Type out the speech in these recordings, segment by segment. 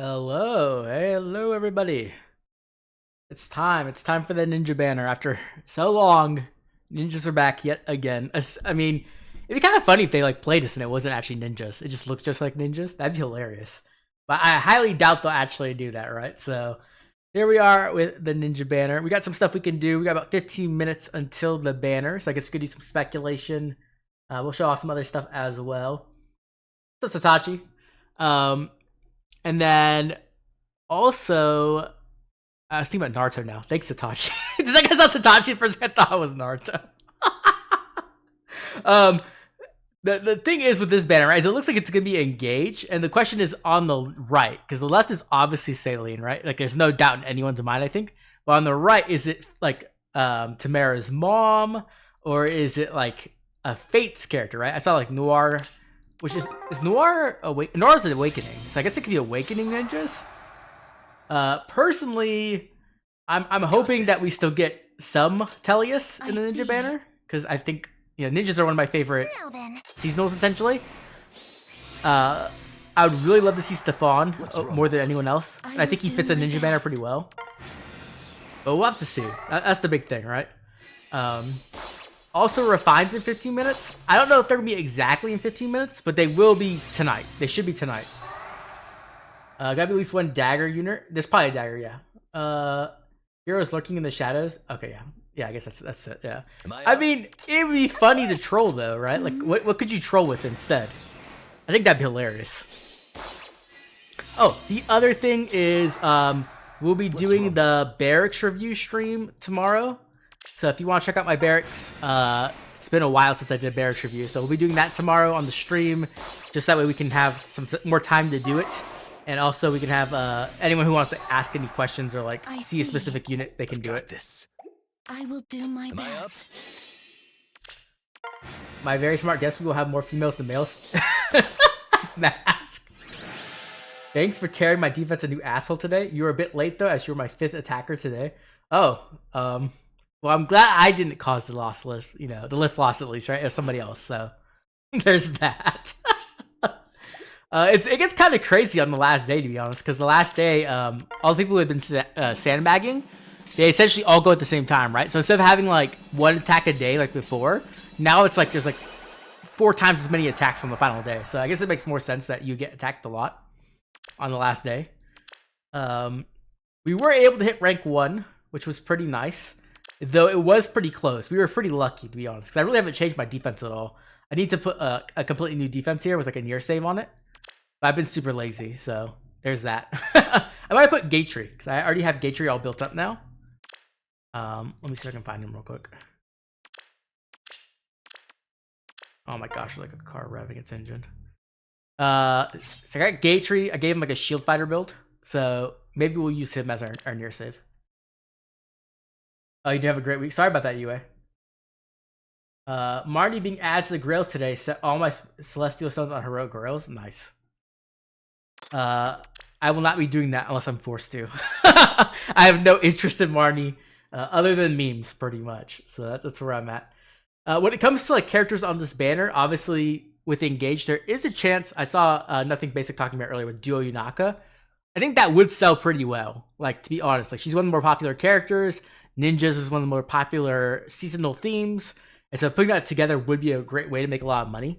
Hello everybody. It's time. It's time for the ninja banner. After so long, ninjas are back yet again. I mean, it'd be kind of funny if they like played us and it wasn't actually ninjas. It just looked just like ninjas. That'd be hilarious. But I highly doubt they'll actually do that, right? So here we are with the ninja banner. We got some stuff we can do. We got about 15 minutes until the banner, so I guess we could do some speculation. We'll show off some other stuff as well. What's up, Satachi? And then also, I was thinking about Naruto now. Thanks, Satachi. It's like I saw Satachi first. I thought it was Naruto. um, the thing is with this banner, right? Is it looks like it's gonna be engaged, and the question is on the right because the left is obviously Saline, right? Like there's no doubt in anyone's mind, I think. But on the right, is it like Tamara's mom, or is it like a Fate's character, right? I saw like Noir, which is Noir awake? Noir's an awakening, so I guess it could be awakening ninjas. Personally, I'm hoping that we still get some Tellius in the ninja banner because I think ninjas are one of my favorite seasonals essentially. I would really love to see Stefan more than anyone else. I think he fits a ninja banner pretty well. But we'll have to see. That's the big thing, right? Also, Refines in 15 minutes. I don't know if they're going to be exactly in 15 minutes, but they will be tonight. They should be tonight. Gotta be at least one dagger unit. There's probably a dagger, yeah. Heroes lurking in the shadows. Okay, yeah. Yeah, I guess that's it, yeah. I mean, it would be funny to troll, though, right? Like, what could you troll with instead? I think that'd be hilarious. Oh, the other thing is, we'll be doing the barracks review stream tomorrow. So if you want to check out my barracks, it's been a while since I did a barracks review. So we'll be doing that tomorrow on the stream. Just that way we can have some more time to do it. And also we can have anyone who wants to ask any questions or like see a specific unit, they can do it. I will do my best. My very smart guess, we will have more females than males. Mask. Thanks for tearing my defense a new asshole today. You were a bit late though, as you were my 5th attacker today. Oh, well, I'm glad I didn't cause the loss lift, the lift loss at least, right? It was somebody else, so there's that. It gets kind of crazy on the last day, to be honest, because the last day, all the people who had been sandbagging, they essentially all go at the same time, right? So instead of having like one attack a day like before, now it's like there's like 4 times as many attacks on the final day. So I guess it makes more sense that you get attacked a lot on the last day. We were able to hit rank 1, which was pretty nice, though it was pretty close. We were pretty lucky, to be honest, because I really haven't changed my defense at all. I need to put a completely new defense here with like a near save on it. But I've been super lazy, so there's that. I might put Gatry, because I already have Gatry all built up now. Let me see if I can find him real quick. Oh my gosh, like a car revving its engine. So I got Gatry. I gave him like a shield fighter build, so maybe we'll use him as our near save. Oh, you did have a great week. Sorry about that, UA. Marty being added to the grails today. Set all my celestial stones on heroic grails. Nice. I will not be doing that unless I'm forced to. I have no interest in Marnie, other than memes, pretty much. So that's where I'm at. When it comes to like characters on this banner, obviously with Engage, there is a chance. I saw Nothing Basic talking about earlier with Duo Yunaka. I think that would sell pretty well. Like, to be honest, like she's one of the more popular characters. Ninjas is one of the more popular seasonal themes. And so putting that together would be a great way to make a lot of money.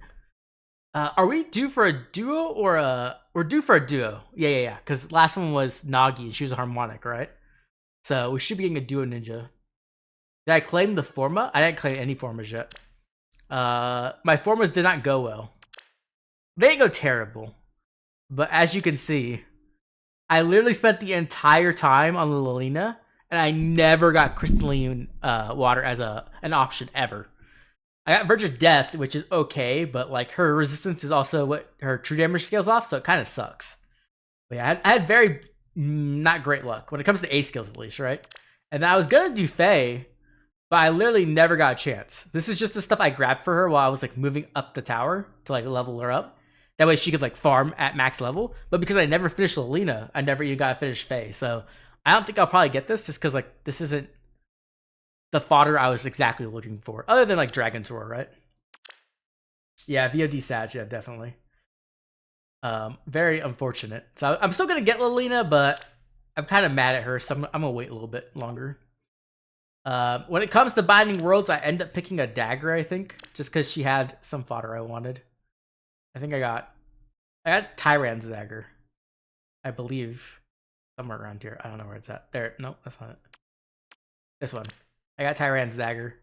Are we due for a duo or we're due for a duo? Yeah. Because last one was Nagi and she was a harmonic, right? So we should be getting a duo ninja. Did I claim the forma? I didn't claim any formas yet. My formas did not go well. They didn't go terrible. But as you can see, I literally spent the entire time on the Lilina and I never got crystalline water as an option ever. I got Verge of Death, which is okay, but like her resistance is also what her true damage scales off, so it kind of sucks. But yeah, I had very not great luck when it comes to A skills, at least, right? And then I was gonna do Faye, but I literally never got a chance. This is just the stuff I grabbed for her while I was like moving up the tower to like level her up. That way she could like farm at max level. But because I never finished Lilina, I never even got to finish Faye. So I don't think I'll probably get this just because like this isn't the fodder I was exactly looking for, other than like Dragon's Roar, right? Yeah, VOD Sag, yeah, definitely. Very unfortunate. So I'm still gonna get Lilina, but I'm kind of mad at her, so I'm gonna wait a little bit longer. When it comes to Binding Worlds, I end up picking a dagger, I think, just because she had some fodder I wanted. I think I got Tyran's dagger, I believe, somewhere around here. I don't know where it's at. There, nope, that's not it. This one. I got Tyran's dagger,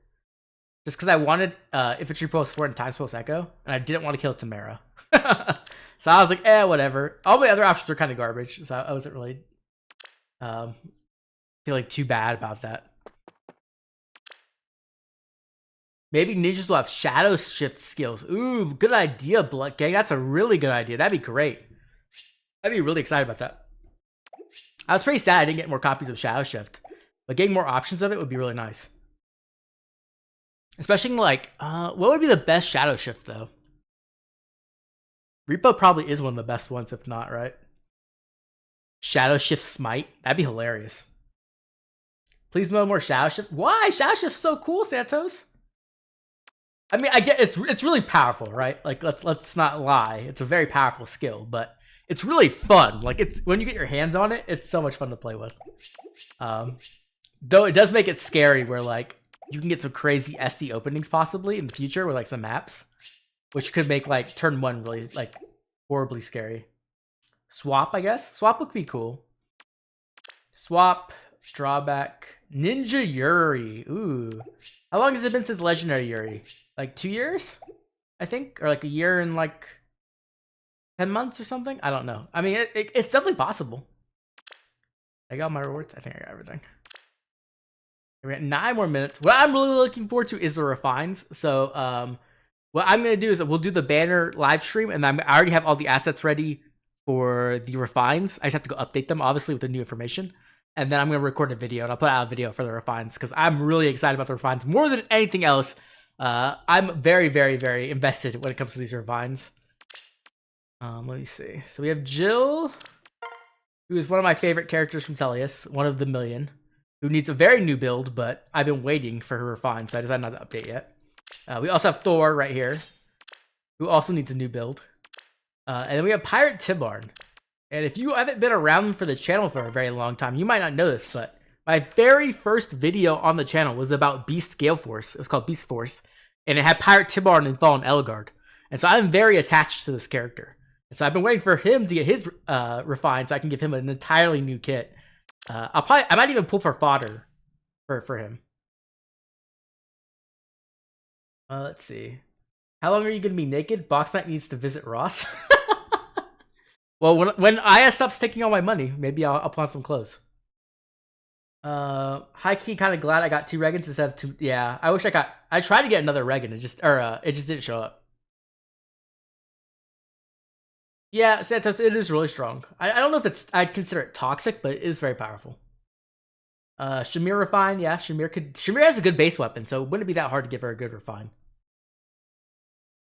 just because I wanted Infantry Post 4 and Times Post Echo, and I didn't want to kill Tamara. So I was like, whatever. All my other options are kind of garbage, so I wasn't really feeling too bad about that. Maybe ninjas will have shadow shift skills. Ooh, good idea, Blood Gang. That's a really good idea. That'd be great. I'd be really excited about that. I was pretty sad I didn't get more copies of Shadow Shift, but getting more options of it would be really nice. Especially like, what would be the best Shadow Shift though? Repo probably is one of the best ones, if not, right? Shadow Shift Smite. That'd be hilarious. Please no more Shadow Shift. Why? Shadow Shift's so cool, Santos. I mean, I get it's really powerful, right? Like let's not lie. It's a very powerful skill, but it's really fun. Like it's when you get your hands on it, it's so much fun to play with. Though it does make it scary where like you can get some crazy SD openings possibly in the future with like some maps, which could make like turn 1 really like horribly scary. Swap, I guess. Swap would be cool. Swap, drawback, Ninja Yuri. Ooh. How long has it been since Legendary Yuri? Like 2 years? I think? Or like a year and like 10 months or something? I don't know. I mean, it's definitely possible. I got my rewards. I think I got everything. We got 9 more minutes. What I'm really looking forward to is the refines. So, what I'm going to do is we'll do the banner live stream, and I already have all the assets ready for the refines. I just have to go update them, obviously, with the new information. And then I'm going to record a video, and I'll put out a video for the refines because I'm really excited about the refines more than anything else. I'm very, very, very invested when it comes to these refines. Let me see. So we have Jill, who is one of my favorite characters from Tellius, one of the million, who needs a very new build, but I've been waiting for her refine, so I decided not to update yet. We also have Thor right here, who also needs a new build. And then we have Pirate Tibarn. And if you haven't been around for the channel for a very long time, you might not know this, but my very first video on the channel was about Beast Gale Force. It was called Beast Force, and it had Pirate Tibarn and Fallen Elgard. And so I'm very attached to this character. And so I've been waiting for him to get his refined so I can give him an entirely new kit. I might even pull for fodder for him. Let's see. How long are you going to be naked? Box Knight needs to visit Ross. Well, when Aya stops taking all my money, maybe I'll put on some clothes. High key, kind of glad I got 2 Regans instead of 2. Yeah, I wish I tried to get another Regan. It just didn't show up. Yeah, Santos, it is really strong. I don't know if I'd consider it toxic, but it is very powerful. Shamir refine, yeah, Shamir has a good base weapon, so it wouldn't be that hard to give her a good refine.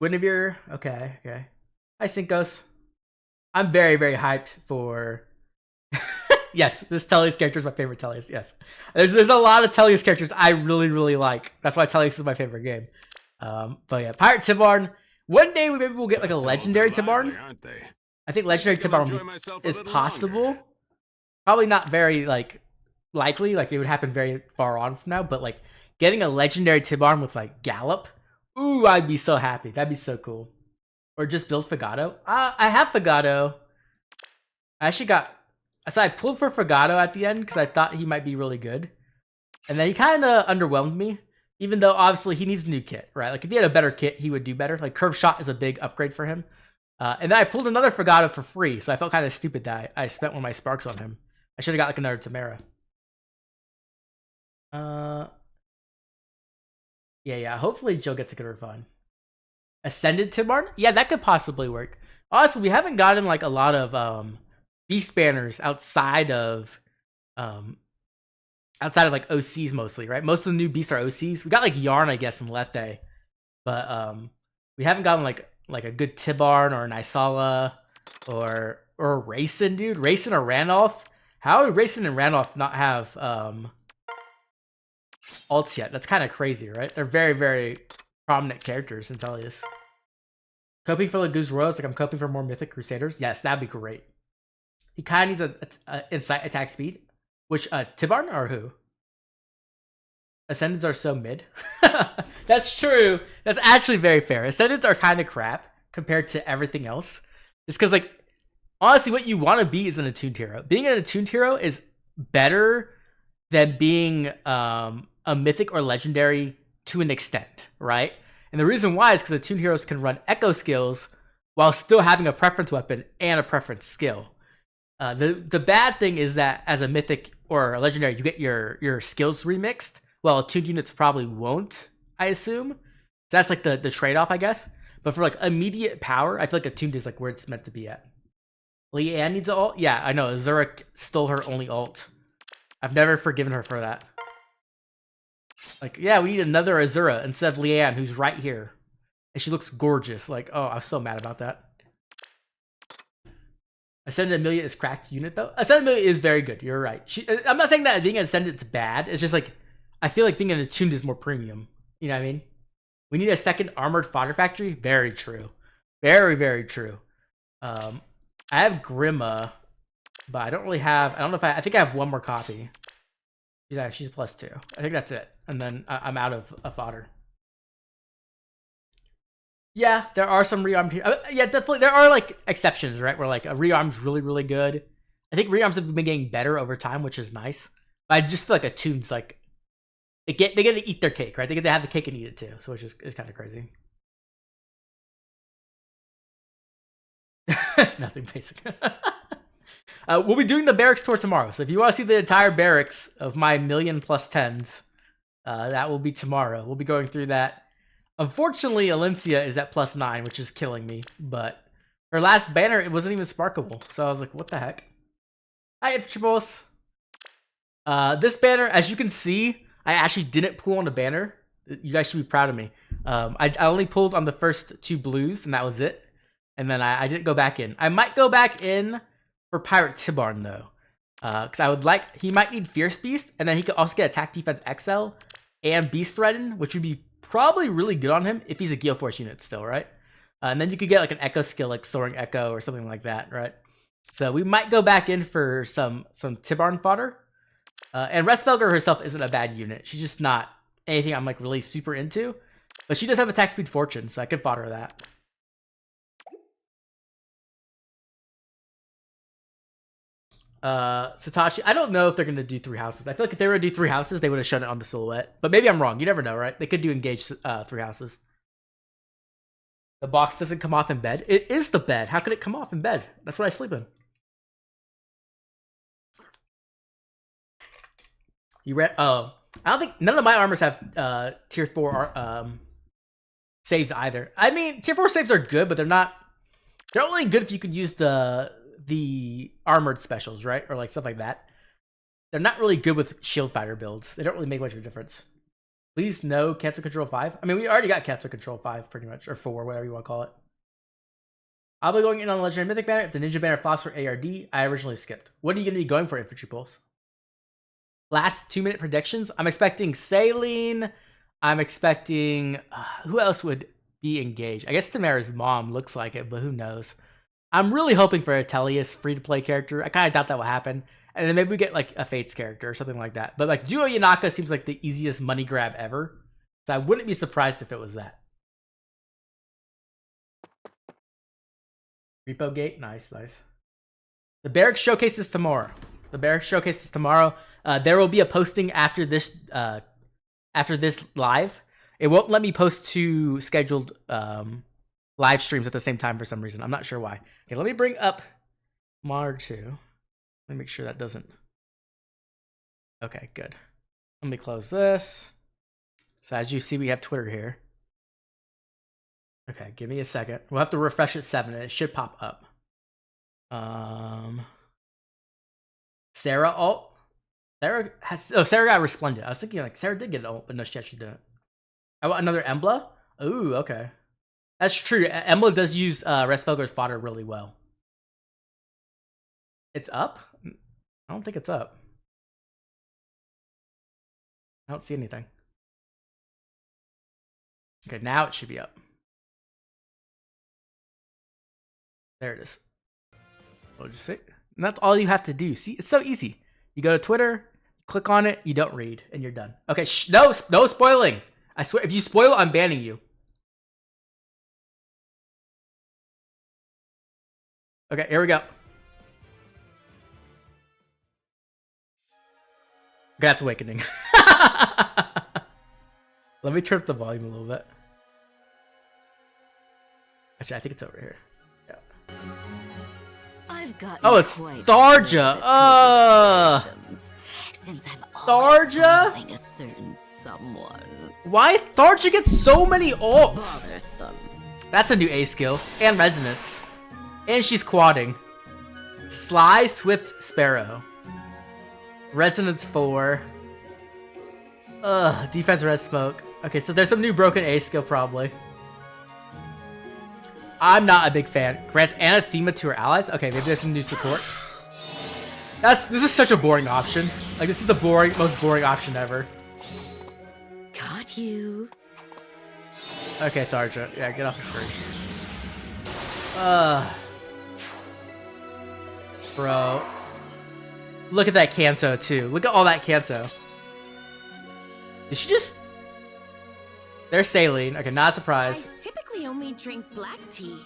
Guinevere, okay. Hi, Cincos. I'm very, very hyped for... Yes, this Tellius character is my favorite Tellius, yes. There's a lot of Tellius characters I really, really like. That's why Tellius is my favorite game. But yeah, Pirate Tibarn. One day maybe we'll get like a legendary Tibarn. I think legendary Tibarn is possible. Probably not very like likely, like it would happen very far on from now, but like getting a legendary Tibarn with like Gallop, ooh, I'd be so happy. That'd be so cool. Or just build Fagato. I have Fagato. I actually got... So I pulled for Fagato at the end because I thought he might be really good. And then he kind of underwhelmed me. Even though, obviously, he needs a new kit, right? Like, if he had a better kit, he would do better. Like, Curve Shot is a big upgrade for him. And then I pulled another Fagato for free. So I felt kind of stupid that I spent one of my sparks on him. I should have got, like, another Tamara. Yeah. Hopefully, Jill gets a good refine. Ascended Tibarn? Yeah, that could possibly work. Honestly, we haven't gotten like a lot of beast banners outside of like OCs mostly, right? Most of the new beasts are OCs. We got like Yarn, I guess, in Lethe, but we haven't gotten like a good Tibarn or an Isala or Rayson, dude. Rayson or Randolph? How would Rayson and Randolph not have alts yet? That's kind of crazy, right? They're very, very prominent characters in Tellius. Coping for Lagoose Royals, like I'm coping for more Mythic Crusaders. Yes, that'd be great. He kind of needs a insight attack speed. Which, Tibarn or who? Ascendants are so mid. That's true. That's actually very fair. Ascendants are kind of crap compared to everything else. Just because, like, honestly, what you want to be is an attuned hero. Being an attuned hero is better than being a mythic or legendary to an extent, right? And the reason why is because attuned heroes can run echo skills while still having a preference weapon and a preference skill. The bad thing is that as a mythic or a legendary, you get your skills remixed. Well, attuned units probably won't, I assume. So that's like the trade-off, I guess. But for like immediate power, I feel like attuned is like where it's meant to be at. Leanne needs an ult? Yeah, I know. Zurich stole her only ult. I've never forgiven her for that. Like, yeah, we need another Azura instead of Leanne, who's right here. And she looks gorgeous. Like, oh, I was so mad about that. Ascendant Amelia is cracked unit, though. Ascendant Amelia is very good. You're right. I'm not saying that being an Ascendant's bad. It's just like, I feel like being an attuned is more premium. You know what I mean? We need a second armored fodder factory. Very true. Very, very true. I have Grima, but I don't really have... I don't know if I think I have one more copy. She's +2. I think that's it. And then I'm out of fodder. Yeah, there are some rearmed here. Yeah, definitely. There are like exceptions, right? Where like a rearmed's really, really good. I think rearms have been getting better over time, which is nice. But I just feel like attune's like they get to eat their cake, right? They get to have the cake and eat it too, so it's kind of crazy. Nothing basic. We'll be doing the barracks tour tomorrow, so if you want to see the entire barracks of my million plus tens, that will be tomorrow. We'll be going through that. Unfortunately, Alencia is at +9, which is killing me. But her last banner, it wasn't even sparkable, so I was like, what the heck? Hi, Infantry. This banner, as you can see, I actually didn't pull on the banner. You guys should be proud of me. I only pulled on the first 2 blues, and that was it. And then I didn't go back in. I might go back in for Pirate Tibarn, though. Because I would like... He might need Fierce Beast, and then he could also get Attack Defense XL and Beast Threaten, which would be probably really good on him if he's a Gale Force unit still, right? And then you could get like an Echo skill, like Soaring Echo or something like that, right? So we might go back in for some Tibarn fodder. And Restfelger herself isn't a bad unit. She's just not anything I'm like really super into. But she does have attack speed fortune, so I could fodder that. Satoshi, I don't know if they're gonna do 3 houses. I feel like if they were to do 3 houses, they would have shown it on the silhouette. But maybe I'm wrong. You never know, right? They could do engage 3 houses. The box doesn't come off in bed. It is the bed. How could it come off in bed? That's what I sleep in. You read? Oh, I don't think none of my armors have tier 4 saves either. I mean, tier 4 saves are good, but they're not. They're only good if you could use the armored specials, right? Or like stuff like that. They're not really good with shield fighter builds. They don't really make much of a difference. Please no Cancel Control 5. I mean, we already got Cancel Control 5 pretty much, or 4, whatever you want to call it. I'll be going in on the Legendary Mythic banner. If the Ninja banner flops for ARD, I originally skipped. What are you going to be going for, Infantry Pulse? Last 2-minute predictions. I'm expecting Saline. I'm expecting... who else would be engaged? I guess Tamara's mom looks like it, but who knows? I'm really hoping for a Tellius free-to-play character. I kind of doubt that will happen. And then maybe we get like a Fates character or something like that. But like Duo Yanaka seems like the easiest money grab ever. So I wouldn't be surprised if it was that. Repo Gate. Nice, nice. The Barracks Showcase is tomorrow. The Barracks Showcase is tomorrow. There will be a posting after this live. It won't let me post 2 scheduled live streams at the same time for some reason. I'm not sure why. Okay, let me bring up Mar 2. Let me make sure that doesn't... Okay, good. Let me close this. So as you see, we have Twitter here. Okay, give me a second. We'll have to refresh at 7 and it should pop up. Sarah ult. Sarah got Resplendent. I was thinking like Sarah did get an ult, but no, she actually didn't. I want another Embla. Ooh, okay. That's true. Embla does use Restfelger's fodder really well. It's up? I don't think it's up. I don't see anything. Okay, now it should be up. There it is. What did you say? And that's all you have to do. See, it's so easy. You go to Twitter, click on it, you don't read, and you're done. Okay, no spoiling. I swear, if you spoil, I'm banning you. Okay, here we go. Okay, that's Awakening. Let me turn up the volume a little bit. Actually, I think it's over here. Yeah. I've got it's Tharja. Since I'm Tharja? following a certain someone. Why Tharja gets so many ults? Bothersome. That's a new A skill. And Resonance. And she's quadding. Sly, Swift, Sparrow. Resonance 4. Defense, Red Smoke. Okay, so there's some new broken A skill probably. I'm not a big fan. Grants Anathema to her allies. Okay, maybe there's some new support. This is such a boring option. Like, this is the most boring option ever. Got you. Okay, Tharja. Yeah, get off the screen. Bro. Look at that Kanto, too. Look at all that Kanto. Did she just... There's Saline. Okay, not a surprise. I typically only drink black tea,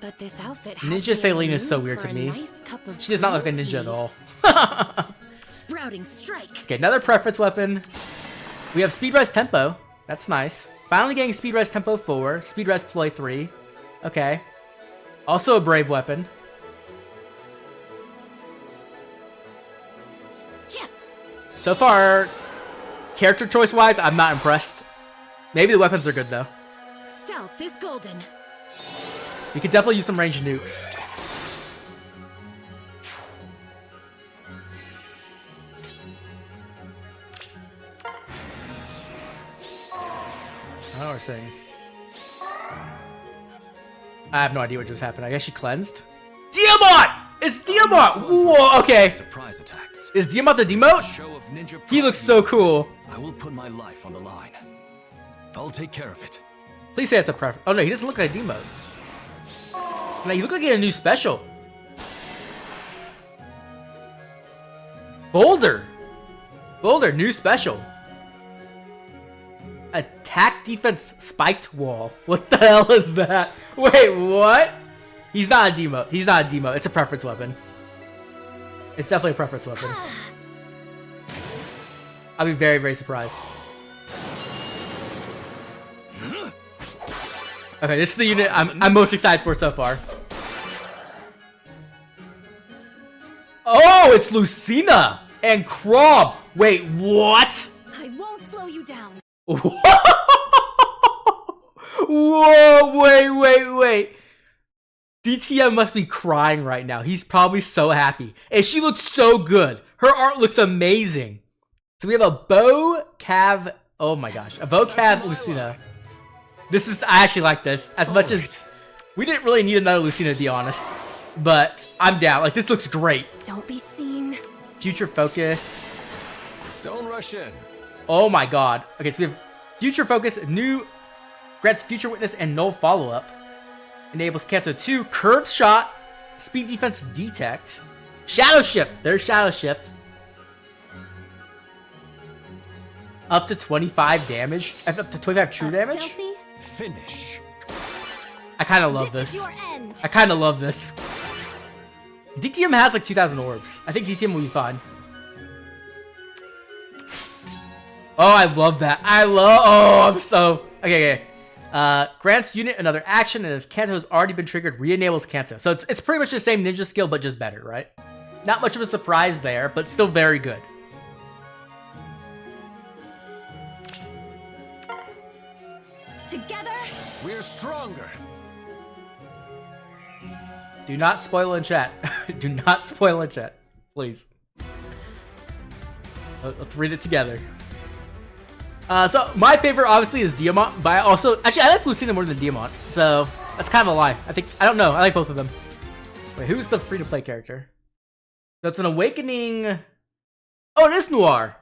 but this outfit has Ninja me Saline in is the so mood weird for to a me. nice cup of She does not look like a green ninja at tea. all. Sprouting strike. Okay, another preference weapon. We have Speed Res Tempo. That's nice. Finally getting Speed Res Tempo 4. Speed Res Ploy 3. Okay. Also a Brave weapon. Yeah. So far, character choice-wise, I'm not impressed. Maybe the weapons are good, though. Stealth is golden. You could definitely use some ranged nukes. I don't know what we're saying. I have no idea what just happened. I guess she cleansed. Diamant! It's Diamant! Whoa, okay. Surprise attacks. Is Diamant the demote? Show of ninja He looks so pride. cool. I will put my life on the line. I'll take care of it. Please say it's a preference. Oh no, he doesn't look like a demote. No, you look like he had a new special. Boulder! Boulder, new special. Attack defense spiked wall. What the hell is that? Wait, what? He's not a demote. He's not a demote. It's a preference weapon. It's definitely a preference weapon. I'll be very, very surprised. Okay, this is the unit I'm most excited for so far. Oh, it's Lucina and Krob. Wait, what? I won't slow you down. Whoa, wait. DTM must be crying right now. He's probably so happy. And she looks so good. Her art looks amazing. So we have a Bow Cav. Oh my gosh. A Bow Cav Lucina. I actually like this. As much as we didn't really need another Lucina, to be honest. But I'm down. Like, this looks great. Don't be seen. Future Focus. Don't rush in. Oh my god. Okay, so we have Future Focus, new grants Future Witness and Null Follow-Up. Enables Kanto 2, Curve Shot, Speed Defense Detect, Shadow Shift. There's Shadow Shift. Up to 25 damage. Up to 25 true damage. Stealthy? Finish. I kind of love This this. is your end. I kind of love this. DTM has like 2,000 orbs. I think DTM will be fine. Oh, I love that. Oh, I'm so... Okay. Grants unit another action, and if Kanto has already been triggered, re-enables Kanto. So it's pretty much the same ninja skill, but just better, right? Not much of a surprise there, but still very good. Together. We're stronger. Do not spoil in chat. Do not spoil in chat, please. Let's read it together. So my favorite obviously is Diamant, but I like Lucina more than Diamant, so that's kind of a lie. I don't know. I like both of them. Wait, who's the free-to-play character? So it's an Awakening. Oh, it is Noir.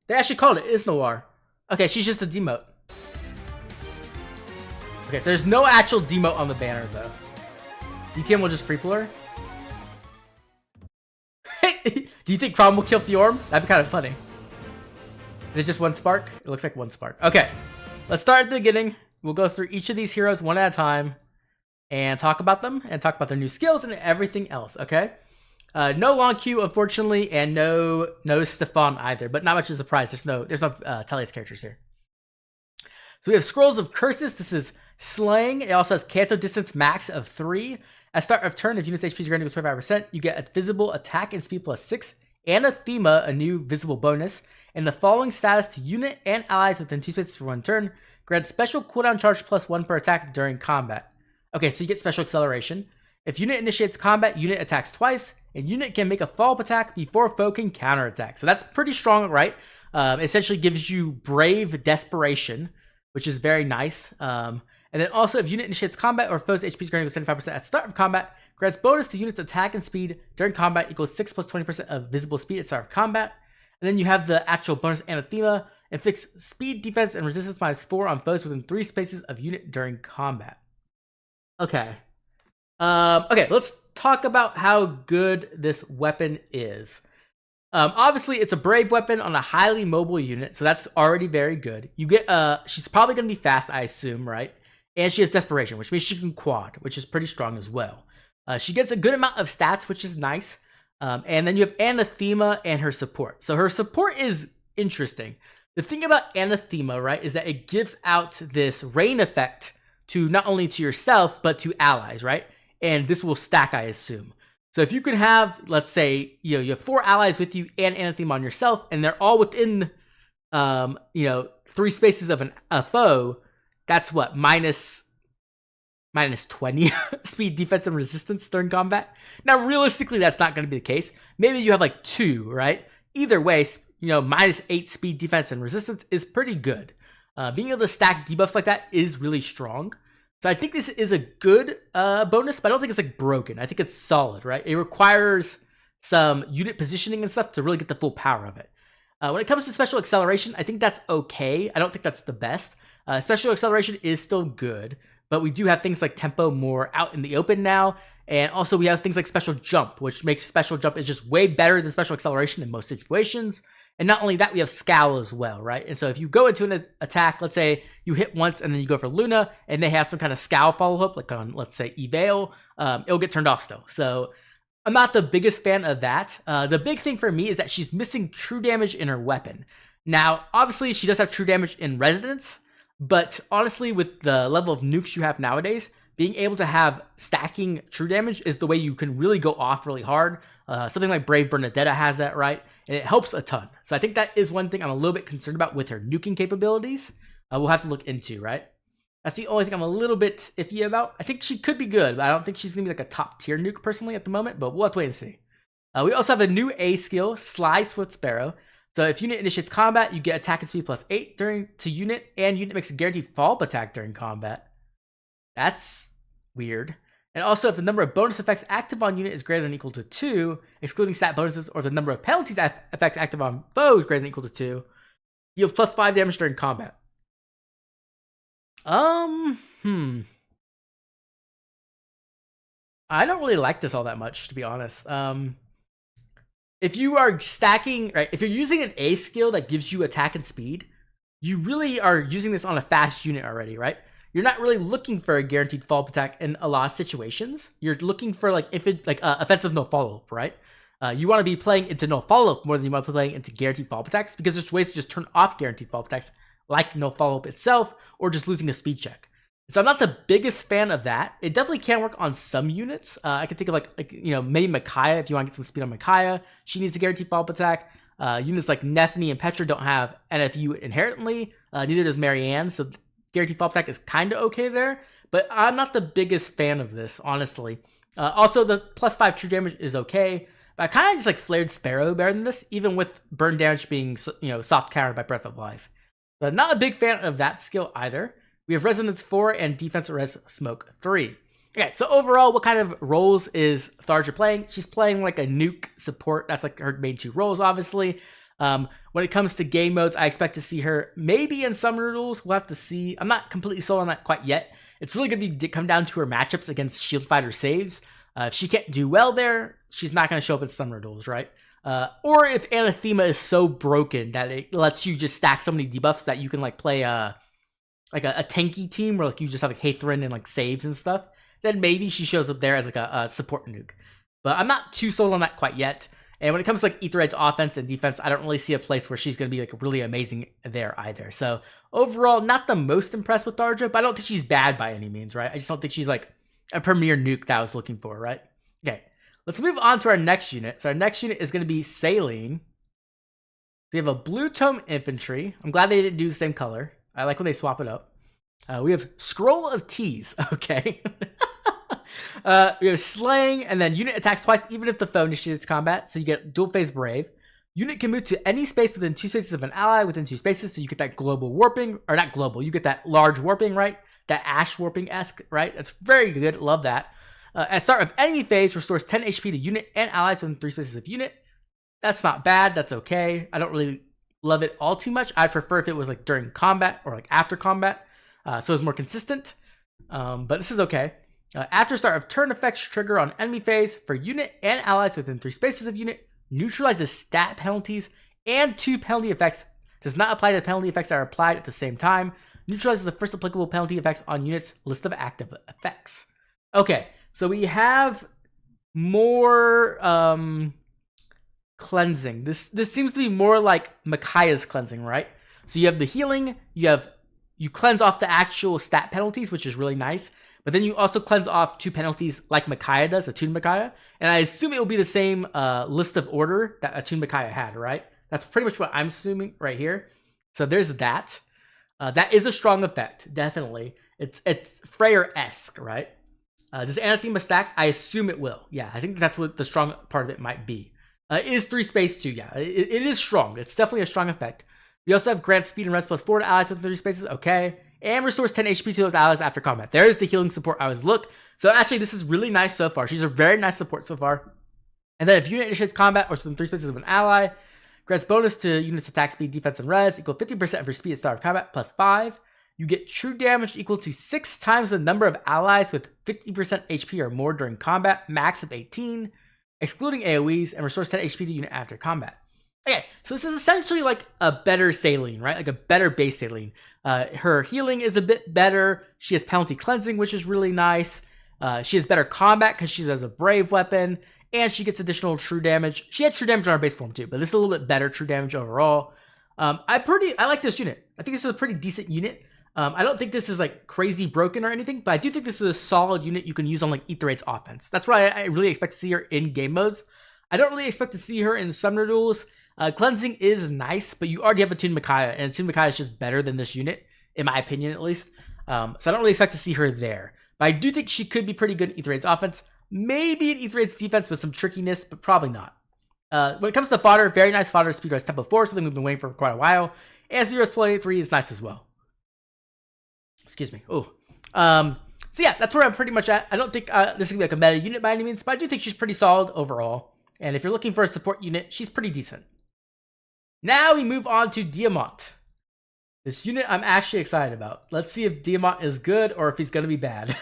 They actually called it. It is Noir. Okay, she's just a demote. Okay, so there's no actual demote on the banner though. DTM will just free pull her. Do you think Chrom will kill Fjorm? That'd be kind of funny. Is it just one spark? It looks like one spark. Okay, let's start at the beginning. We'll go through each of these heroes one at a time and talk about them and talk about their new skills and everything else, okay? No long queue, unfortunately, and no Stefan either, but not much of a surprise. There's no Tellius characters here. So we have Scrolls of Curses. This is Slaying. It also has Canto Distance max of 3. At start of turn, if unit's HP is greater than 25%, you get a visible attack and speed plus 6, and a Thema, a new visible bonus. And the following status to unit and allies within 2 spaces for 1 turn grants special cooldown charge plus 1 per attack during combat. Okay, so you get special acceleration. If unit initiates combat, unit attacks twice, and unit can make a follow-up attack before foe can counterattack. So that's pretty strong, right? Essentially gives you Brave Desperation, which is very nice. And then also, if unit initiates combat or foe's HP is greater than 75% at start of combat, grants bonus to unit's attack and speed during combat equals 6 plus 20% of visible speed at start of combat. And then you have the actual bonus Anathema. Inflicts speed, defense, and resistance minus 4 on foes within 3 spaces of unit during combat. Okay. Okay, let's talk about how good this weapon is. Obviously, it's a brave weapon on a highly mobile unit, so that's already very good. You get she's probably going to be fast, I assume, right? And she has Desperation, which means she can quad, which is pretty strong as well. She gets a good amount of stats, which is nice. And then you have Anathema and her support. So her support is interesting. The thing about Anathema, right, is that it gives out this rain effect to not only to yourself, but to allies, right? And this will stack, I assume. So if you can have, let's say, you have 4 allies with you and Anathema on yourself, and they're all within, 3 spaces of a foe, that's what, minus 20 speed, defense, and resistance during combat. Now, realistically, that's not going to be the case. Maybe you have like 2, right? Either way, minus 8 speed, defense, and resistance is pretty good. Being able to stack debuffs like that is really strong. So I think this is a good bonus, but I don't think it's like broken. I think it's solid, right? It requires some unit positioning and stuff to really get the full power of it. When it comes to special acceleration, I think that's okay. I don't think that's the best. Special acceleration is still good, but we do have things like tempo more out in the open now. And also we have things like special jump, which makes special jump is just way better than special acceleration in most situations. And not only that, we have scowl as well, right? And so if you go into an attack, let's say you hit once and then you go for Luna and they have some kind of scowl follow-up, like on, let's say, Evail, it'll get turned off still. So I'm not the biggest fan of that. The big thing for me is that she's missing true damage in her weapon. Now, obviously, she does have true damage in Resonance, but honestly, with the level of nukes you have nowadays, being able to have stacking true damage is the way you can really go off really hard. Something like Brave Bernadetta has that, right? And it helps a ton. So I think that is one thing I'm a little bit concerned about with her nuking capabilities. We'll have to look into, right? That's the only thing I'm a little bit iffy about. I think she could be good, but I don't think she's going to be like a top tier nuke personally at the moment, but we'll have to wait and see. We also have a new A skill, Sly Swift Sparrow. So if unit initiates combat, you get attack and speed plus 8 to unit, and unit makes a guaranteed follow-up attack during combat. That's weird. And also, if the number of bonus effects active on unit is greater than or equal to 2, excluding stat bonuses, or the number of penalties effects active on foe is greater than or equal to 2, deals plus 5 damage during combat. I don't really like this all that much, to be honest. If you are stacking, right, if you're using an A skill that gives you attack and speed, you really are using this on a fast unit already, right? You're not really looking for a guaranteed follow-up attack in a lot of situations. You're looking for offensive no follow-up, right? You want to be playing into no follow-up more than you want to be playing into guaranteed follow-up attacks, because there's ways to just turn off guaranteed follow-up attacks, like no follow-up itself, or just losing a speed check. So I'm not the biggest fan of that. It definitely can work on some units. I can think of maybe Micaiah, if you want to get some speed on Micaiah. She needs a guaranteed follow-up attack. Units like Nethany and Petra don't have NFU inherently. Neither does Marianne, so guaranteed follow-up attack is kind of okay there. But I'm not the biggest fan of this, honestly. Also, the plus 5 true damage is okay. But I kind of just like Flared Sparrow better than this, even with burn damage being soft countered by Breath of Life. But not a big fan of that skill either. We have Resonance 4 and Defense Res Smoke 3. Okay, so overall, what kind of roles is Tharja playing? She's playing like a nuke support. That's like her main 2 roles, obviously. When it comes to game modes, I expect to see her maybe in some rules. We'll have to see. I'm not completely sold on that quite yet. It's really going to be come down to her matchups against Shield Fighter saves. If she can't do well there, she's not going to show up at Summoner Duels, right? Or if Anathema is so broken that it lets you just stack so many debuffs that you can like play like a tanky team where like you just have like Hathrin and like saves and stuff, then maybe she shows up there as like a support nuke. But I'm not too sold on that quite yet. And when it comes to like Aetheryte's offense and defense, I don't really see a place where she's going to be like really amazing there either. So overall, not the most impressed with Tharja, but I don't think she's bad by any means, right? I just don't think she's like a premier nuke that I was looking for, right? Okay, let's move on to our next unit. So our next unit is going to be Saline. We have a Blue Tome Infantry. I'm glad they didn't do the same color. I like when they swap it up. We have Scroll of Tease, okay. We have Slaying, and then unit attacks twice even if the foe initiates combat, so you get dual phase Brave. Unit can move to any space within 2 spaces of an ally within 2 spaces, so you get that global warping, or not global, you get that large warping, right? That Ash warping-esque, right? That's very good, love that. At start of enemy phase, restores 10 HP to unit and allies within 3 spaces of unit. That's not bad, that's okay. I don't really love it all too much. I'd prefer if it was like during combat or like after combat, so it's more consistent, but this is okay. After start of turn effects trigger on enemy phase for unit and allies within 3 spaces of unit, neutralizes stat penalties and 2 penalty effects, does not apply to penalty effects that are applied at the same time, neutralizes the first applicable penalty effects on units list of active effects. Okay, so we have more cleansing. This seems to be more like Micaiah's cleansing, right? So you have the healing, you cleanse off the actual stat penalties, which is really nice. But then you also cleanse off 2 penalties like Micaiah does, Attuned Micaiah. And I assume it will be the same list of order that Attuned Micaiah had, right? That's pretty much what I'm assuming right here. So there's that. That is a strong effect, definitely. It's Freyr-esque, right? Does Anathema stack? I assume it will. Yeah, I think that's what the strong part of it might be. It is 3 space too, yeah. It is strong. It's definitely a strong effect. We also have grant speed and rest plus 4 to allies within 3 spaces. Okay. And restores 10 HP to those allies after combat. There's the healing support I always look. So actually, this is really nice so far. She's a very nice support so far. And then if unit initiates combat or within 3 spaces of an ally, grants bonus to units attack speed, defense, and res equal 50% of your speed at start of combat plus 5. You get true damage equal to 6 times the number of allies with 50% HP or more during combat, max of 18, excluding AoEs, and restores 10 HP to unit after combat. Okay, so this is essentially like a better Saline, right? Like a better base Saline. Her healing is a bit better. She has penalty cleansing, which is really nice. She has better combat because she has a brave weapon, and she gets additional true damage. She had true damage on her base form too, but this is a little bit better true damage overall. I like this unit. I think this is a pretty decent unit. I don't think this is like crazy broken or anything, but I do think this is a solid unit you can use on like Aetheryte's offense. That's why I really expect to see her in game modes. I don't really expect to see her in Summoner Duels. Cleansing is nice, but you already have Attuned Micaiah, and Attuned Micaiah is just better than this unit, in my opinion at least. So I don't really expect to see her there. But I do think she could be pretty good in Aetheryte's offense. Maybe in Aetheryte's defense with some trickiness, but probably not. When it comes to fodder, very nice fodder, speed rise tempo 4, something we've been waiting for quite a while. And speed rise play 3 is nice as well. Excuse me. Oh. So yeah, that's where I'm pretty much at. I don't think this is going to be like a meta unit by any means, but I do think she's pretty solid overall. And if you're looking for a support unit, she's pretty decent. Now we move on to Diamant. This unit I'm actually excited about. Let's see if Diamant is good or if he's going to be bad.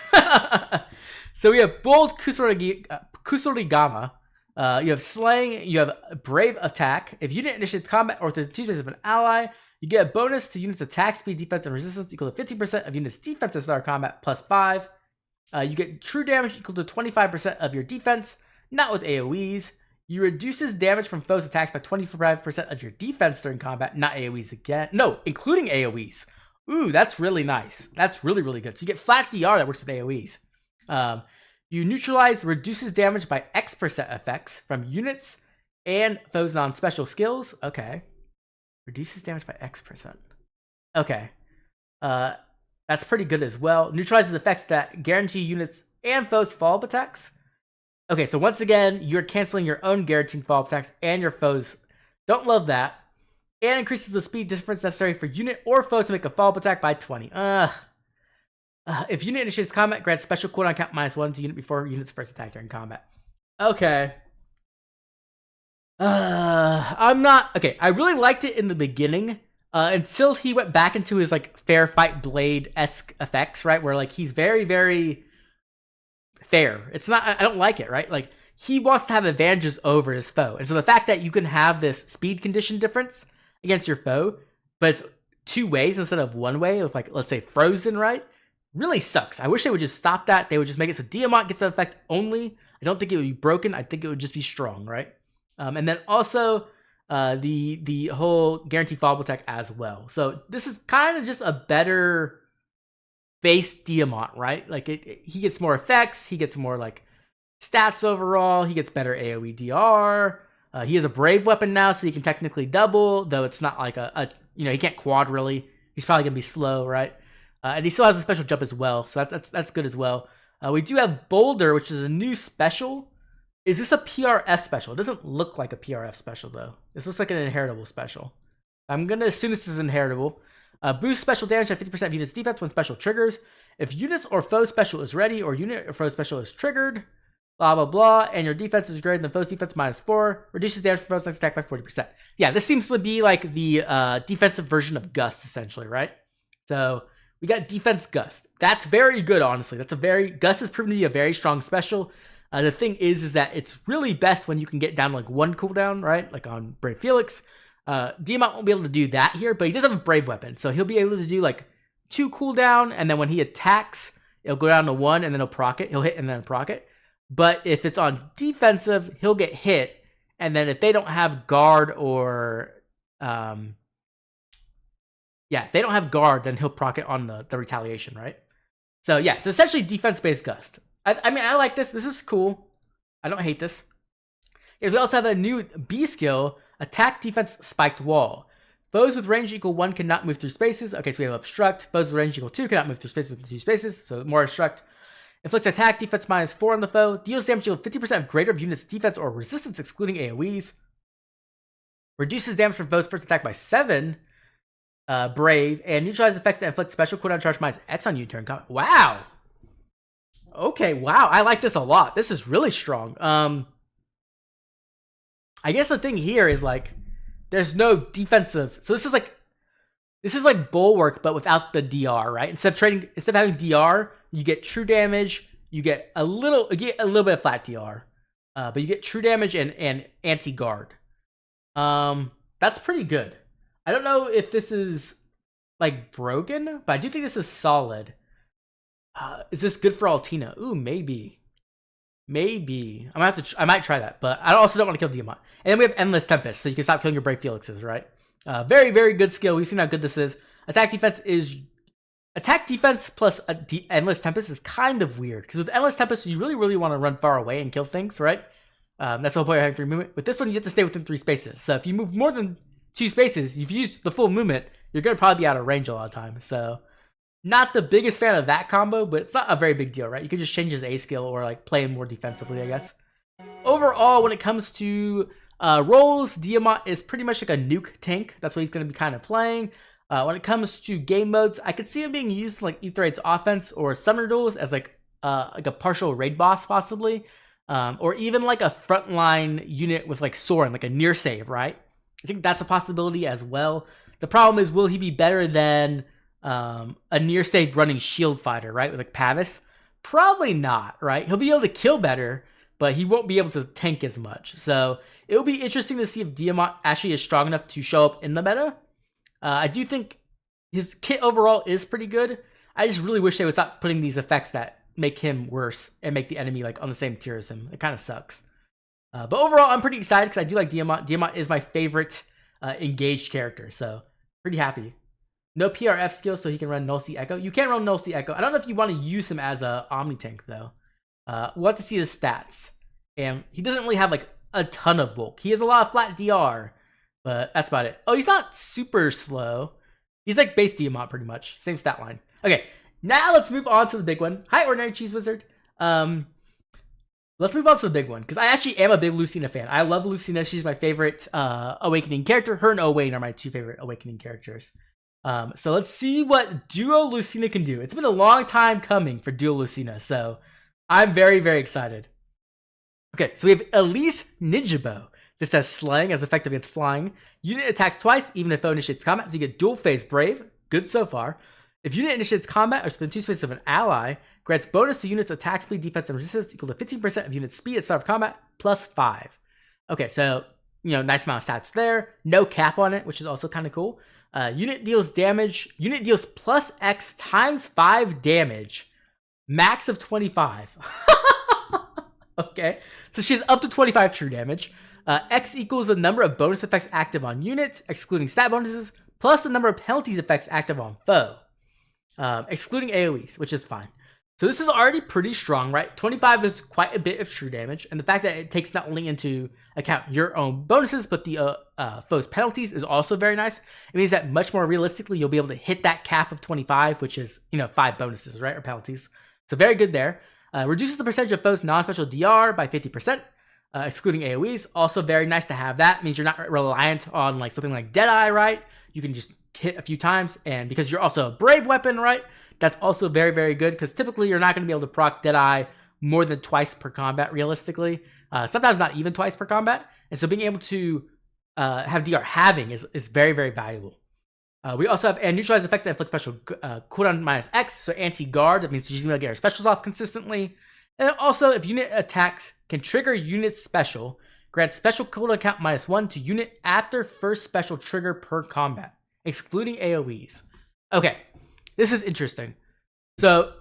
So we have Bold Kusurigama. You have Slaying. You have Brave Attack. If unit initiates combat or within 2 spaces of an ally, you get a bonus to units' attack speed, defense, and resistance equal to 50% of units' defense at start of combat plus 5. You get true damage equal to 25% of your defense, not with AoEs. You reduces damage from foes' attacks by 25% of your defense during combat, not AoEs again. No, including AoEs. Ooh, that's really nice. That's really, really good. So you get flat DR that works with AoEs. You neutralize reduces damage by X% effects from units and foes' non-special skills. Okay. Reduces damage by X%. Okay. That's pretty good as well. Neutralizes effects that guarantee units and foes' follow-up attacks. Okay, so once again, you're canceling your own guaranteed follow-up attacks and your foes. Don't love that. And increases the speed difference necessary for unit or foe to make a follow-up attack by 20. If unit initiates combat, grants special cooldown count -1 to unit before unit's first attack during combat. Okay. I'm not... Okay, I really liked it in the beginning. until he went back into his like fair fight blade-esque effects, right? Where like he's very, very fair. It's not, I don't like it, right? Like he wants to have advantages over his foe. And so the fact that you can have this speed condition difference against your foe, but it's two ways instead of one way, with like, let's say frozen, right? Really sucks. I wish they would just stop that. They would just make it so Diamant gets that effect only. I don't think it would be broken. I think it would just be strong, right? And then also the whole guaranteed fallible attack as well. So this is kind of just a better base Diamant, right? Like he gets more effects. He gets more like stats overall. He gets better AoE DR. He has a brave weapon now, so he can technically double, though it's not like he can't quad really. He's probably gonna be slow, right? And he still has a special jump as well, so that's good as well. We do have Boulder, which is a new special. Is this a PRF special? It doesn't look like a PRF special though. This looks like an inheritable special. I'm gonna assume this is inheritable. Boost special damage at 50% of units defense when special triggers. If units or foe special is ready or unit or foe special is triggered, blah, blah, blah, and your defense is greater than foe's defense -4, reduces damage from foe's next attack by 40%. Yeah, this seems to be like the defensive version of Gust, essentially, right? So we got Defense Gust. That's very good, honestly. Gust has proven to be a very strong special. The thing is that it's really best when you can get down like one cooldown, right? Like on Brave Felix. Diamant won't be able to do that here, but he does have a Brave weapon, so he'll be able to do like 2 cooldown, and then when he attacks, it'll go down to 1, and then he'll proc it. He'll hit and then proc it. But if it's on defensive, he'll get hit, and then if they don't have guard or if they don't have guard, then he'll proc it on the retaliation, right? So yeah, it's essentially defense-based Gust. I mean, I like this. This is cool. I don't hate this. We also have a new B skill, Attack Defense Spiked Wall. Foes with range equal 1 cannot move through spaces. Okay, so we have Obstruct. Foes with range equal 2 cannot move through spaces with 2 spaces, so more Obstruct. Inflicts attack defense -4 on the foe. Deals damage equal 50% greater of units' defense or resistance excluding AoEs. Reduces damage from foes' first attack by 7. Brave. And neutralizes effects that inflict special cooldown charge -X on you during combat. Wow. Okay, wow. I like this a lot. This is really strong. I guess the thing here is like there's no defensive. So this is like Bulwark, but without the DR, right? Instead of having DR, you get true damage. You get a little bit of flat DR, but you get true damage and anti guard. That's pretty good. I don't know if this is like broken, but I do think this is solid. Is this good for Altina? Ooh, maybe. I might try that, but I also don't want to kill Diamant. And then we have Endless Tempest, so you can stop killing your Brave Felixes, right? Very, very good skill. We've seen how good this is. Attack defense plus Endless Tempest is kind of weird, because with Endless Tempest, you really, really want to run far away and kill things, right? That's the whole point of having 3 movement. With this one, you have to stay within 3 spaces. So if you move more than 2 spaces, if you use the full movement, you're going to probably be out of range a lot of time. So not the biggest fan of that combo, but it's not a very big deal, right? You can just change his A skill or like play him more defensively, I guess. Overall, when it comes to roles, Diamant is pretty much like a nuke tank. That's what he's going to be kind of playing. When it comes to game modes, I could see him being used in like Ether Raid's offense or Summoner Duels as like a partial raid boss possibly, or even like a frontline unit with like Soren, like a near save, right? I think that's a possibility as well. The problem is, will he be better than a near save running shield fighter, right? With like Pavis? Probably not, right? He'll be able to kill better, but he won't be able to tank as much. So it'll be interesting to see if Diamant actually is strong enough to show up in the meta. I do think his kit overall is pretty good. I just really wish they would stop putting these effects that make him worse and make the enemy like on the same tier as him. It kind of sucks. But overall, I'm pretty excited because I do like Diamant. Diamant is my favorite engaged character, so pretty happy. No PRF skill, so he can run Null Sea Echo. You can run Null Sea Echo. I don't know if you want to use him as a Omni tank though. We'll have to see his stats. And he doesn't really have like a ton of bulk. He has a lot of flat DR, but that's about it. Oh, he's not super slow. He's like base Diamant pretty much. Same stat line. Okay, now let's move on to the big one. Hi, Ordinary Cheese Wizard. Let's move on to the big one, because I actually am a big Lucina fan. I love Lucina. She's my favorite Awakening character. Her and Owain are my 2 favorite Awakening characters. So let's see what Duo Lucina can do. It's been a long time coming for Duo Lucina, so I'm very, very excited. Okay, so we have Elise Ninjabo. This has Slaying as effective against flying. Unit attacks twice, even if foe initiates combat, so you get dual phase Brave. Good so far. If unit initiates combat or within 2 spaces of an ally, grants bonus to units' attack speed, defense, and resistance equal to 15% of unit speed at start of combat, plus 5. Okay, so, nice amount of stats there. No cap on it, which is also kind of cool. Unit deals damage. Unit deals plus X times 5 damage. Max of 25. Okay, so she has up to 25 true damage. X equals the number of bonus effects active on units, excluding stat bonuses, plus the number of penalties effects active on foe. Excluding AoEs, which is fine. So this is already pretty strong, right? 25 is quite a bit of true damage, and the fact that it takes not only into account your own bonuses, but the foe's penalties is also very nice. It means that much more realistically, you'll be able to hit that cap of 25, which is, 5 bonuses, right, or penalties. So very good there. Reduces the percentage of foes' non-special DR by 50%, excluding AoEs. Also very nice to have that. It means you're not reliant on something like Deadeye, right? You can just hit a few times, and because you're also a brave weapon, right, that's also very, very good, because typically you're not going to be able to proc Deadeye more than twice per combat realistically, sometimes not even twice per combat, and so being able to have DR halving is very, very valuable. We also have and neutralize effects that inflict special cooldown minus X, so anti-guard, that means she's going to get her specials off consistently. And then also, if unit attacks can trigger unit special, grant special cooldown count -1 to unit after first special trigger per combat, excluding AoEs. Okay, this is interesting. So,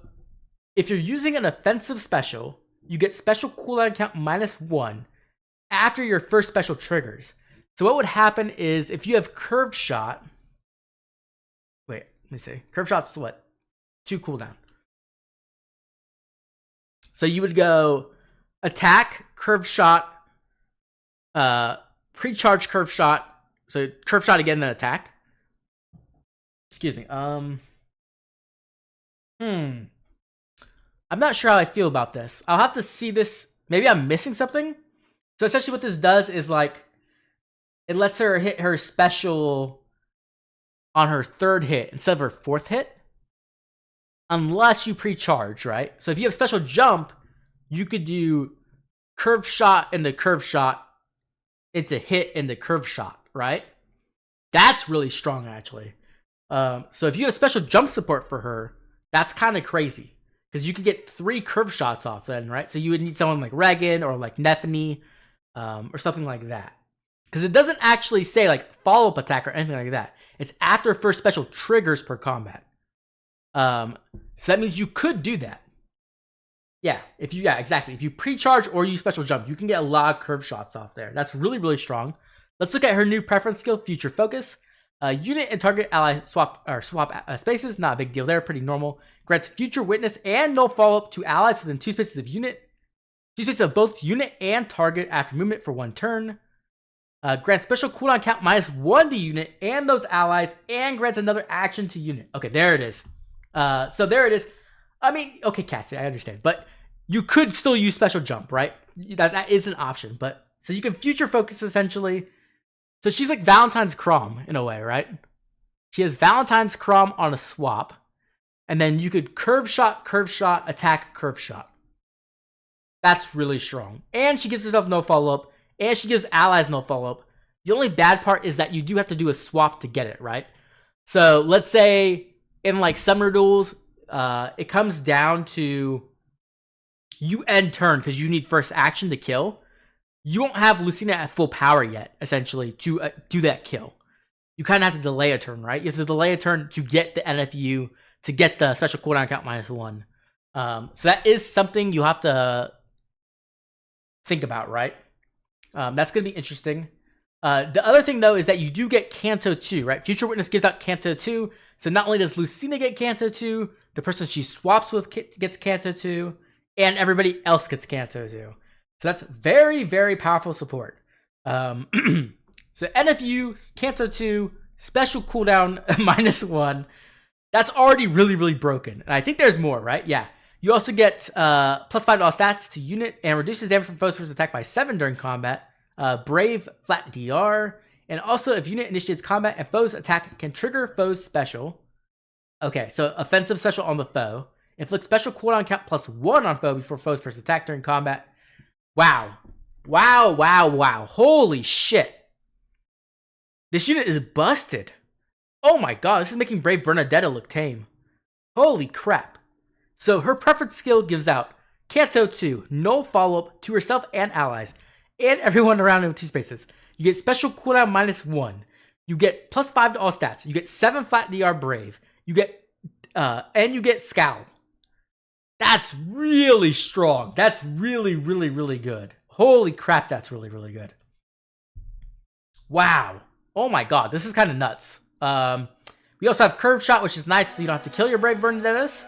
if you're using an offensive special, you get special cooldown count -1 after your first special triggers. So what would happen is if you have curved shot. Wait, let me see. Curved shot's what? 2 cooldown. So you would go attack, curved shot, pre-charge curved shot. So curved shot again, then attack. Excuse me. I'm not sure how I feel about this. I'll have to see this. Maybe I'm missing something. So essentially what this does is it lets her hit her special on her 3rd hit instead of her 4th hit. Unless you pre-charge, right? So if you have special jump, you could do curved shot into curved shot into hit into curved shot, right? That's really strong, actually. So if you have special jump support for her, that's kind of crazy. Because you could get 3 curved shots off then, right? So you would need someone like Regan or like Nethany or something like that. Because it doesn't actually say follow-up attack or anything like that. It's after first special triggers per combat. So that means you could do that. Yeah, exactly. If you pre-charge or use special jump, you can get a lot of curved shots off there. That's really, really strong. Let's look at her new preference skill, Future Focus. Unit and target ally swap spaces, not a big deal there, pretty normal. Grants Future Witness and no follow-up to allies within 2 spaces of unit. 2 spaces of both unit and target after movement for 1 turn. Grants special cooldown count -1 to unit and those allies, and grants another action to unit. Okay, there it is. So there it is. I mean, okay, Cassie, I understand, but you could still use special jump, right? That is an option, but so you can future focus essentially. So she's like Valentine's Crom in a way, right? She has Valentine's Crom on a swap, and then you could curve shot, attack, curve shot. That's really strong. And she gives herself no follow-up, and she gives allies no follow-up. The only bad part is that you do have to do a swap to get it, right? So let's say in summer duels, it comes down to you end turn because you need first action to kill. You won't have Lucina at full power yet, essentially, to do that kill. You kind of have to delay a turn, right? You have to delay a turn to get the NFU, to get the special cooldown count -1. So that is something you have to think about, right? That's going to be interesting. The other thing, though, is that you do get Canto 2, right? Future Witness gives out Canto 2. So not only does Lucina get Canto 2, the person she swaps with gets Canto 2, and everybody else gets Canto 2. So that's very, very powerful support. So NFU, Canto 2, special cooldown -1. That's already really, really broken. And I think there's more, right? Yeah. You also get +5 to all stats to unit and reduces damage from foes first attack by 7 during combat. Brave, flat DR. And also, if unit initiates combat and foes attack can trigger foe's special. Okay, so offensive special on the foe. Inflict special cooldown count +1 on foe before foe's first attack during combat. Wow. Wow, wow, wow. Holy shit. This unit is busted. Oh my god, this is making Brave Bernadetta look tame. Holy crap. So her preference skill gives out Canto 2, no follow-up to herself and allies, and everyone around in 2 spaces. You get special cooldown -1. You get +5 to all stats. You get 7 flat DR Brave. You get, and you get Scowl. That's really strong. That's really, really, really good. Holy crap, that's really, really good. Wow. Oh my god, this is kind of nuts. We also have Curve Shot, which is nice, so you don't have to kill your Brave Bernadettas.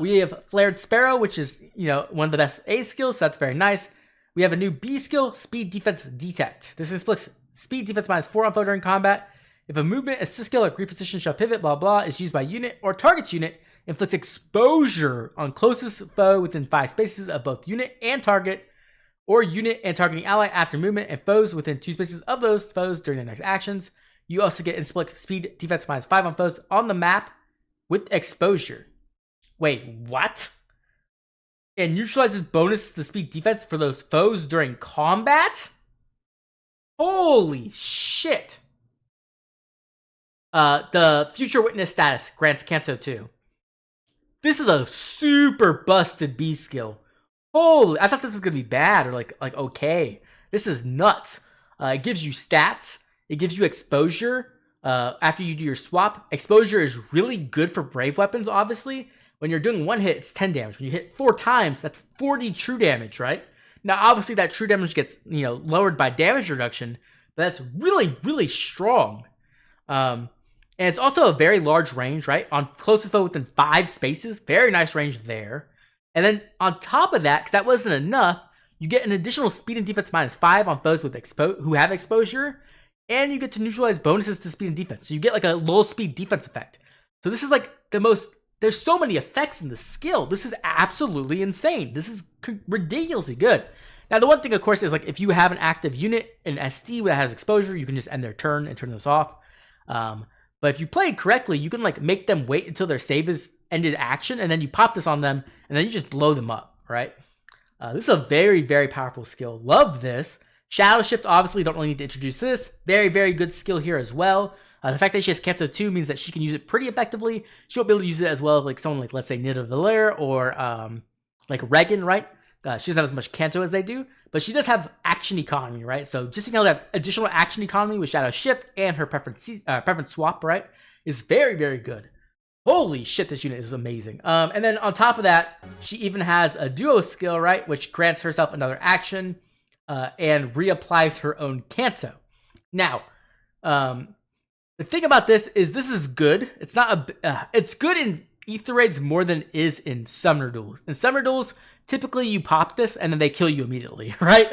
We have Flared Sparrow, which is, one of the best A skills, so that's very nice. We have a new B skill, Speed Defense Detect. This inflicts Speed Defense -4 on foe during combat. If a movement, assist skill, or reposition shall pivot, blah blah, is used by unit or target's unit, inflicts exposure on closest foe within 5 spaces of both unit and target, or unit and targeting ally after movement, and foes within 2 spaces of those foes during their next actions. You also get inflict Speed Defense -5 on foes on the map with exposure. Wait, what? And neutralizes bonus to speed defense for those foes during combat? Holy shit. The Future Witness status grants Canto 2. This is a super busted B skill. Holy, I thought this was gonna be bad or like okay. This is nuts. It gives you stats. It gives you exposure after you do your swap. Exposure is really good for Brave weapons, obviously. When you're doing 1 hit, it's 10 damage. When you hit 4 times, that's 40 true damage, right? Now, obviously, that true damage gets lowered by damage reduction, but that's really, really strong. And it's also a very large range, right? On closest foe within 5 spaces. Very nice range there. And then on top of that, because that wasn't enough, you get an additional speed and defense -5 on foes with who have exposure. And you get to neutralize bonuses to speed and defense. So you get like a low speed defense effect. So this is like the most... There's so many effects in the skill. This is absolutely insane. This is ridiculously good. Now, the one thing, of course, is like if you have an active unit, an SD that has exposure, you can just end their turn and turn this off. But if you play it correctly, you can like make them wait until their save is ended action, and then you pop this on them, and then you just blow them up, right? This is a very, very powerful skill. Love this. Shadow Shift, obviously, don't really need to introduce this. Very, very good skill here as well. The fact that she has Canto 2 means that she can use it pretty effectively. She won't be able to use it as well as like someone like, let's say, Nidavellir or like Regan, right? She doesn't have as much Canto as they do, but she does have action economy, right? So just being able to have additional action economy with Shadow Shift and her preference swap, right, is very, very good. Holy shit, this unit is amazing. And then on top of that, she even has a duo skill, right, which grants herself another action and reapplies her own Canto. Now, the thing about this is good. It's not it's good in Ether Raids more than it is in Summoner Duels. In Summoner Duels, typically you pop this and then they kill you immediately, right?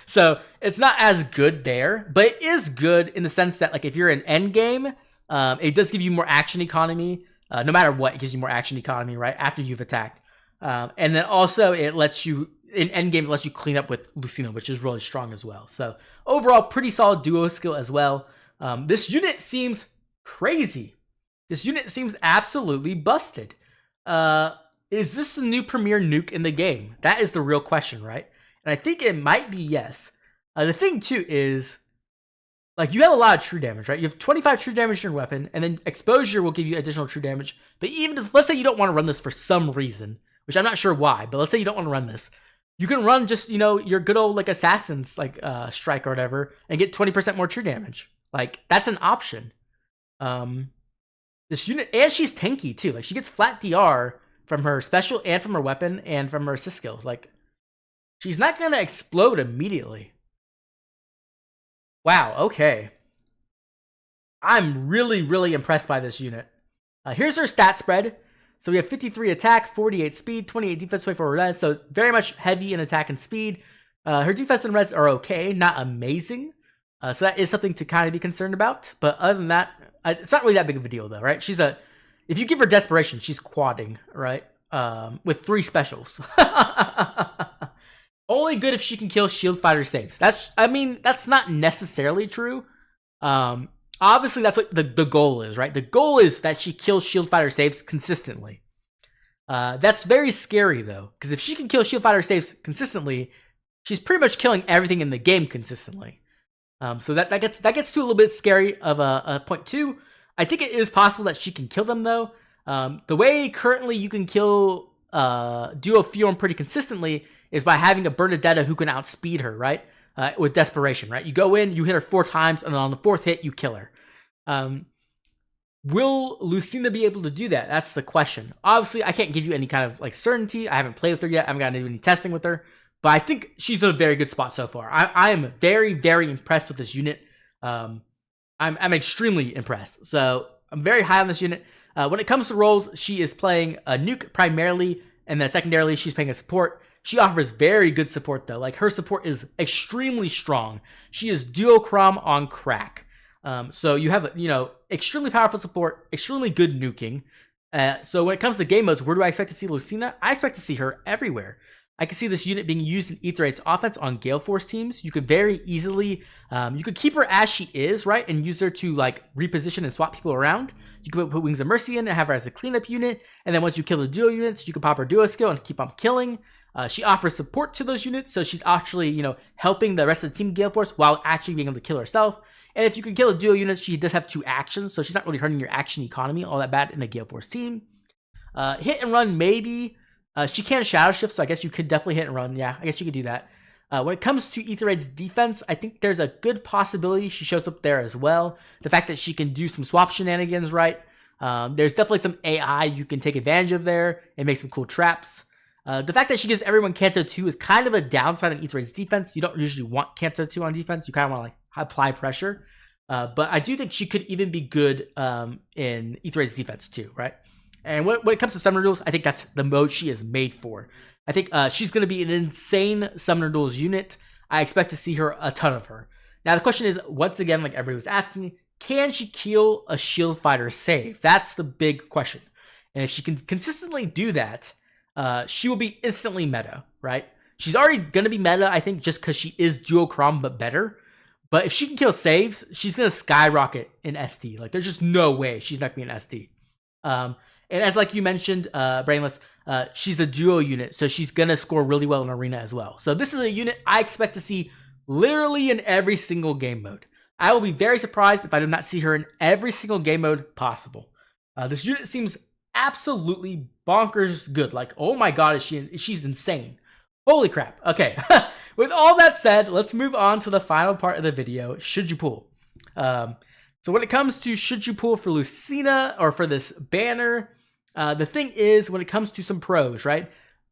So it's not as good there, but it is good in the sense that like if you're in endgame, it does give you more action economy. No matter what, it gives you more action economy, right? After you've attacked. And then also it lets you, in endgame, it lets you clean up with Lucina, which is really strong as well. So overall, pretty solid duo skill as well. This unit seems crazy. This unit seems absolutely busted. Is this the new premier nuke in the game? That is the real question, right? And I think it might be yes. The thing too is, like, you have a lot of true damage, right? You have 25 true damage to your weapon, and then exposure will give you additional true damage. But even if, let's say you don't want to run this for some reason, which I'm not sure why, but let's say you don't want to run this. You can run just, your good old, like, Assassin's, like, strike or whatever, and get 20% more true damage. Like, that's an option. This unit, and she's tanky too. Like, she gets flat DR from her special and from her weapon and from her assist skills. Like, she's not going to explode immediately. Wow, okay. I'm really, really impressed by this unit. Here's her stat spread. So we have 53 attack, 48 speed, 28 defense, 24 res. So very much heavy in attack and speed. Her defense and res are okay, not amazing. So that is something to kind of be concerned about. But other than that, it's not really that big of a deal though, right? If you give her desperation, she's quadding, right? With 3 specials. Only good if she can kill shield fighter saves. That's not necessarily true. Obviously that's what the goal is, right? The goal is that she kills shield fighter saves consistently. That's very scary though, because if she can kill shield fighter saves consistently, she's pretty much killing everything in the game consistently. So that gets to a little bit scary of a point two. I think it is possible that she can kill them though. The way currently you can kill Duo Fiorm pretty consistently is by having a Bernadetta who can outspeed her, right? With Desperation, right? You go in, you hit her 4 times, and then on the 4th hit, you kill her. Will Lucina be able to do that? That's the question. Obviously, I can't give you any kind of like certainty. I haven't played with her yet. I haven't gotten to do any testing with her. But I think she's in a very good spot so far. I am very, very impressed with this unit. I'm extremely impressed. So I'm very high on this unit. When it comes to roles, she is playing a nuke primarily, and then secondarily, she's playing a support. She offers very good support though. Like her support is extremely strong. She is duochrome on crack. So you have, extremely powerful support, extremely good nuking. So when it comes to game modes, where do I expect to see Lucina? I expect to see her everywhere. I can see this unit being used in Aether 8's offense on Gale Force teams. You could very easily, you could keep her as she is, right? And use her to like reposition and swap people around. You could put Wings of Mercy in and have her as a cleanup unit. And then once you kill the duo units, you can pop her duo skill and keep on killing. She offers support to those units, so she's actually, helping the rest of the team Gale Force while actually being able to kill herself. And if you can kill a duo unit, she does have 2 actions, so she's not really hurting your action economy all that bad in a Gale Force team. Hit and run, maybe. She can shadow shift, so I guess you could definitely hit and run. Yeah, I guess you could do that. When it comes to Aether 8's defense, I think there's a good possibility she shows up there as well. The fact that she can do some swap shenanigans, right? There's definitely some AI you can take advantage of there and make some cool traps. The fact that she gives everyone Canto 2 is kind of a downside on Aether 8's defense. You don't usually want Canto 2 on defense. You kind of want to like apply pressure. But I do think she could even be good in Aether 8's defense too, right? And when it comes to Summoner Duels, I think that's the mode she is made for. I think she's going to be an insane Summoner Duels unit. I expect to see her, a ton of her. Now the question is, once again, like everybody was asking, can she kill a shield fighter save? That's the big question. And if she can consistently do that, she will be instantly meta, right? She's already going to be meta, I think, just because she is duochrome but better. But if she can kill saves, she's going to skyrocket in SD. Like, there's just no way she's not going to be in SD. And as like you mentioned, Brainless, she's a duo unit, so she's going to score really well in Arena as well. So this is a unit I expect to see literally in every single game mode. I will be very surprised if I do not see her in every single game mode possible. This unit seems absolutely bonkers good. Like, oh my god, she's insane. Holy crap. Okay, with all that said, let's move on to the final part of the video. Should you pull? So when it comes to should you pull for Lucina or for this banner, the thing is, when it comes to some pros, right?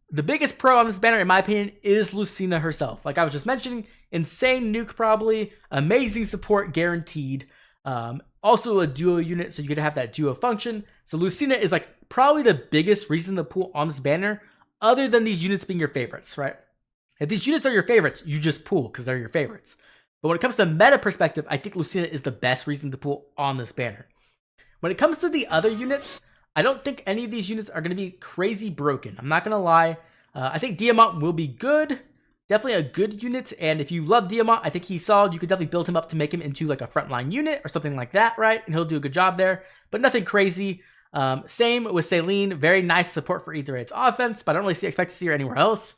The biggest pro on this banner, in my opinion, is Lucina herself. Like I was just mentioning, insane nuke probably, amazing support guaranteed. Also a duo unit, so you could have that duo function. So Lucina is like probably the biggest reason to pull on this banner, other than these units being your favorites, right? If these units are your favorites, you just pull because they're your favorites. But when it comes to meta perspective, I think Lucina is the best reason to pull on this banner. When it comes to the other units, I don't think any of these units are going to be crazy broken. I'm not going to lie. I think Diamant will be good. Definitely a good unit. And if you love Diamant, I think he's solid. You could definitely build him up to make him into like a frontline unit or something like that, right? And he'll do a good job there. But nothing crazy. Same with Celine. Very nice support for Aether 8's offense, but I don't really expect to see her anywhere else.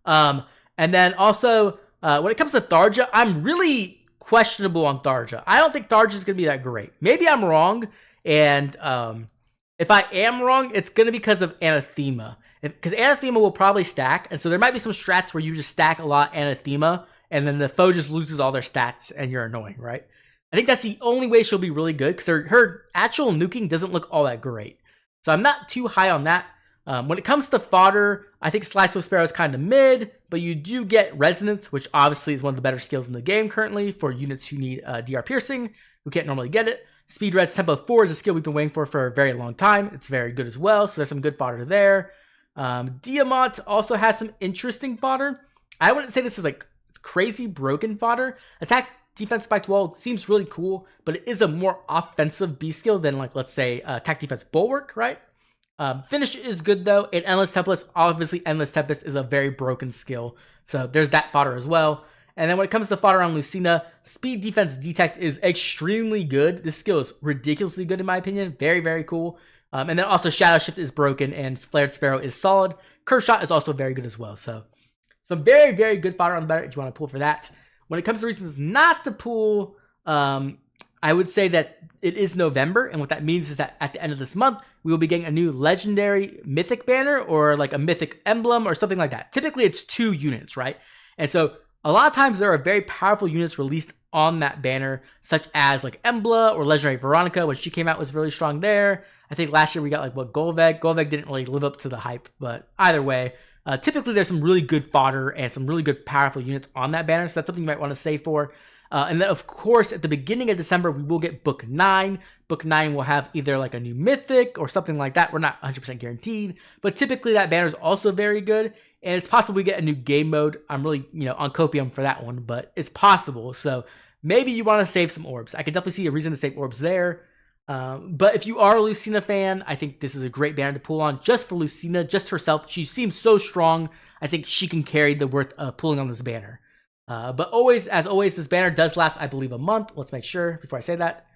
And then also, when it comes to Tharja, I'm really questionable on Tharja. I don't think Tharja is going to be that great. Maybe I'm wrong. And if I am wrong, it's going to be because of Anathema. Because Anathema will probably stack. And so there might be some strats where you just stack a lot Anathema. And then the foe just loses all their stats and you're annoying, right? I think that's the only way she'll be really good. Because her actual nuking doesn't look all that great. So I'm not too high on that. When it comes to fodder, I think Slice with Sparrow is kind of mid, but you do get Resonance, which obviously is one of the better skills in the game currently for units who need DR Piercing, who can't normally get it. Speed Red's Tempo 4 is a skill we've been waiting for a very long time. It's very good as well, so there's some good fodder there. Diamant also has some interesting fodder. I wouldn't say this is like crazy broken fodder. Attack Defense Spiked Wall seems really cool, but it is a more offensive B skill than like, let's say, Attack Defense Bulwark, right? Finish is good though, and Endless Tempest, obviously Endless Tempest is a very broken skill, so there's that fodder as well. And then when it comes to fodder on Lucina, Speed Defense Detect is extremely good. This skill is ridiculously good in my opinion, very, very cool. And then also Shadow Shift is broken, and Flared Sparrow is solid. Curve Shot is also very good as well, so some very, very good fodder on the banner if you want to pull for that. When it comes to reasons not to pull, I would say that it is November, and what that means is that at the end of this month, we will be getting a new legendary mythic banner or like a mythic emblem or something like that. Typically, it's 2 units, right? And so a lot of times there are very powerful units released on that banner, such as like Emblem or legendary Veronica, when she came out was really strong there. I think last year we got like Golveg. Golveg didn't really live up to the hype, but either way, typically there's some really good fodder and some really good powerful units on that banner, so that's something you might want to save for. And then, of course, at the beginning of December, we will get Book 9. Book 9 will have either like a new Mythic or something like that. We're not 100% guaranteed, but typically that banner is also very good. And it's possible we get a new game mode. I'm really, on copium for that one, but it's possible. So maybe you want to save some orbs. I could definitely see a reason to save orbs there. But if you are a Lucina fan, I think this is a great banner to pull on just for Lucina, just herself. She seems so strong. I think she can carry the worth of pulling on this banner. But as always, this banner does last, I believe, a month. Let's make sure before I say that.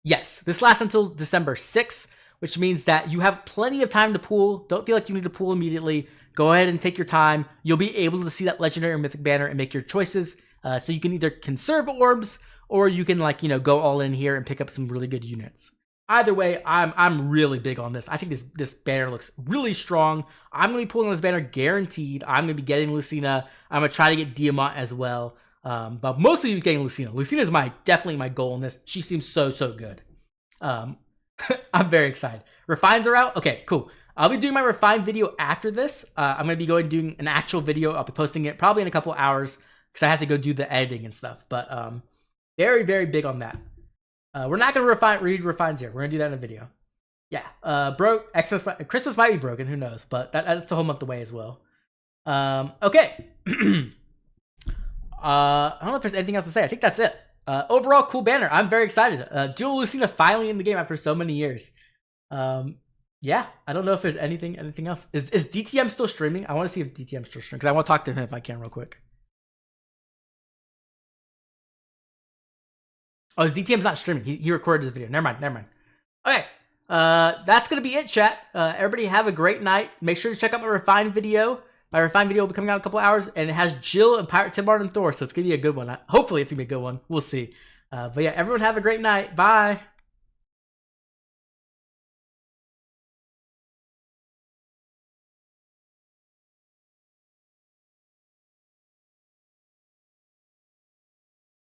Yes, this lasts until December 6th, which means that you have plenty of time to pull. Don't feel like you need to pull immediately. Go ahead and take your time. You'll be able to see that legendary or mythic banner and make your choices. So you can either conserve orbs or you can go all in here and pick up some really good units. Either way, I'm really big on this. I think this banner looks really strong. I'm going to be pulling on this banner guaranteed. I'm going to be getting Lucina. I'm going to try to get Diamant as well. But mostly getting Lucina. Lucina is definitely my goal in this. She seems so good. I'm very excited. Refines are out. Okay, cool. I'll be doing my refine video after this. I'm going to be doing an actual video. I'll be posting it probably in a couple hours because I have to go do the editing and stuff. But very, very big on that. We're not going to read refines here. We're going to do that in a video. Yeah. Christmas might be broken. Who knows? But that's a whole month away as well. Okay. I don't know if there's anything else to say. I think that's it. Overall, cool banner. I'm very excited. Dual Lucina finally in the game after so many years. Yeah. I don't know if there's anything else. Is DTM still streaming? I want to see if DTM's still streaming because I want to talk to him if I can real quick. Oh, his DTM's not streaming. He recorded his video. Never mind. Okay. That's going to be it, chat. Everybody have a great night. Make sure to check out my refined video. My refined video will be coming out in a couple hours, and it has Jill and Pirate Tim Martin and Thor, so it's going to be a good one. Hopefully it's going to be a good one. We'll see. But yeah, everyone have a great night. Bye.